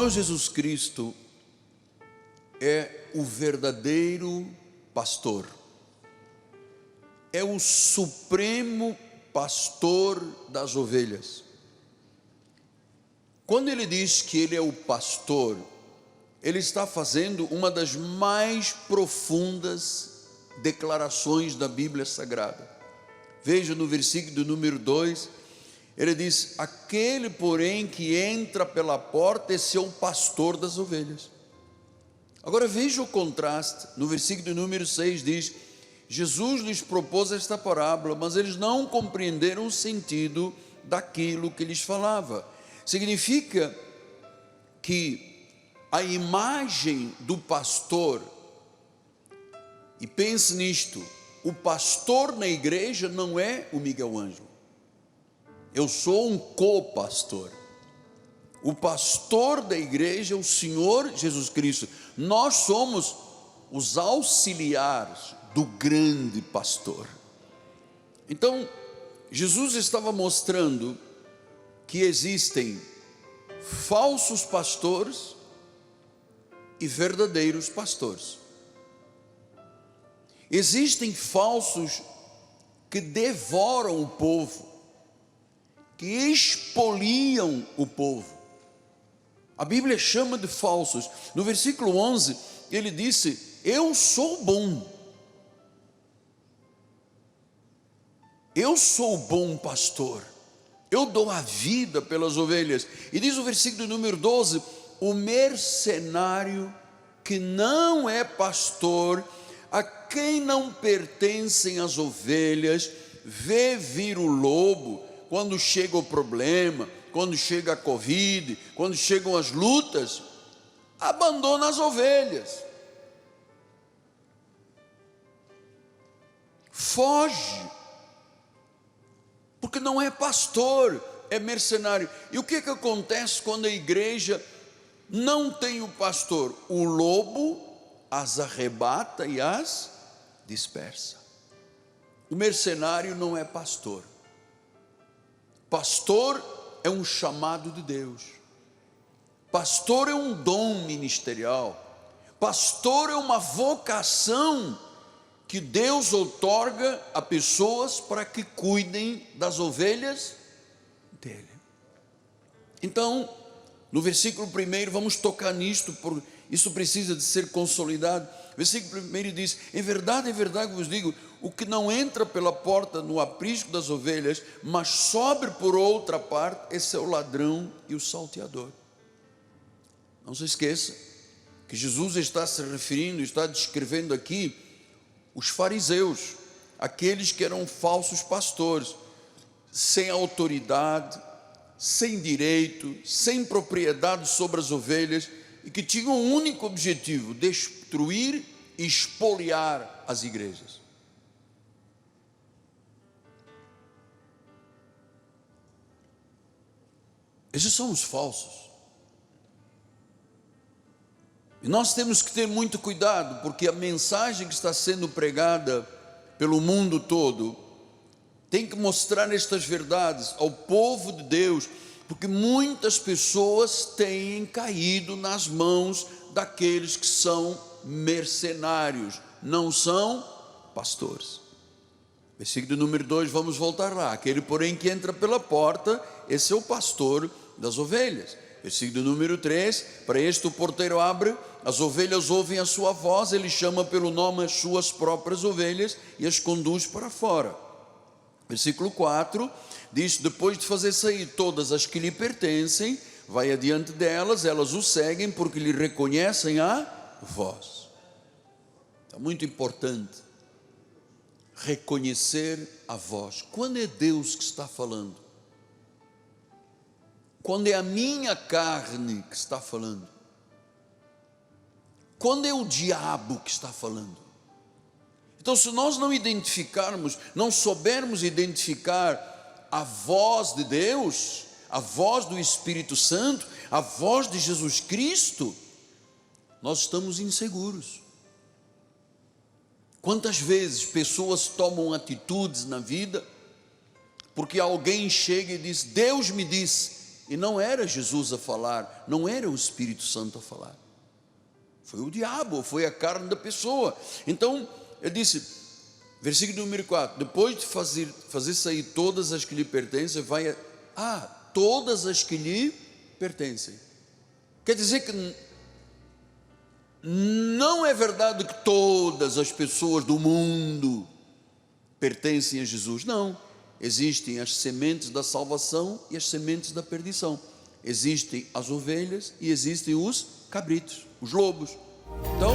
Senhor Jesus Cristo é o verdadeiro pastor, é o supremo pastor das ovelhas. Quando ele diz que ele é o pastor, ele está fazendo uma das mais profundas declarações da Bíblia Sagrada. Veja no versículo número 2, ele diz: aquele porém que entra pela porta, esse é o pastor das ovelhas. Agora veja o contraste, no versículo número 6 diz: Jesus lhes propôs esta parábola, mas eles não compreenderam o sentido daquilo que lhes falava. Significa que a imagem do pastor, e pense nisto, o pastor na igreja não é o Miguel Ângelo, eu sou um co-pastor. O pastor da igreja é o Senhor Jesus Cristo. Nós somos os auxiliares do grande pastor. Então, Jesus estava mostrando que existem falsos pastores e verdadeiros pastores. Existem falsos que devoram o povo, que expoliam o povo. A Bíblia chama de falsos. No versículo 11, ele disse: eu sou bom. Eu sou o bom pastor. Eu dou a vida pelas ovelhas. E diz o versículo número 12: o mercenário que não é pastor, a quem não pertencem as ovelhas, vê vir o lobo, quando chega o problema, quando chega a Covid, quando chegam as lutas, abandona as ovelhas, foge, porque não é pastor, é mercenário. E o que acontece quando a igreja não tem o pastor? O lobo as arrebata e as dispersa. O mercenário não é pastor. Pastor é um chamado de Deus. Pastor é um dom ministerial. Pastor é uma vocação que Deus outorga a pessoas para que cuidem das ovelhas dele. Então, no versículo 1, vamos tocar nisto, porque isso precisa de ser consolidado. Versículo 1 diz: em verdade vos digo, o que não entra pela porta no aprisco das ovelhas, mas sobe por outra parte, esse é o ladrão e o salteador. Não se esqueça que Jesus está se referindo, está descrevendo aqui os fariseus, aqueles que eram falsos pastores, sem autoridade, sem direito, sem propriedade sobre as ovelhas, e que tinham um único objetivo: destruir e expoliar as igrejas. Esses são os falsos. E nós temos que ter muito cuidado, porque a mensagem que está sendo pregada pelo mundo todo tem que mostrar estas verdades ao povo de Deus, porque muitas pessoas têm caído nas mãos daqueles que são mercenários, não são pastores. Versículo número 2, vamos voltar lá. Aquele porém que entra pela porta, esse é o pastor das ovelhas. Versículo número 3, para este o porteiro abre, as ovelhas ouvem a sua voz, ele chama pelo nome as suas próprias ovelhas e as conduz para fora. Versículo 4 diz: depois de fazer sair todas as que lhe pertencem, vai adiante delas, elas o seguem porque lhe reconhecem a voz. É muito importante reconhecer a voz. Quando é Deus que está falando? Quando é a minha carne que está falando? Quando é o diabo que está falando? Então, se nós não identificarmos, não soubermos identificar a voz de Deus, a voz do Espírito Santo, a voz de Jesus Cristo, nós estamos inseguros. Quantas vezes pessoas tomam atitudes na vida, porque alguém chega e diz: Deus me disse, e não era Jesus a falar, não era o Espírito Santo a falar, foi o diabo, foi a carne da pessoa. Então ele disse, versículo número 4, depois de fazer sair todas as que lhe pertencem, vai todas as que lhe pertencem. Quer dizer que não é verdade que todas as pessoas do mundo pertencem a Jesus. Não, existem as sementes da salvação e as sementes da perdição. Existem as ovelhas e existem os cabritos, os lobos. Então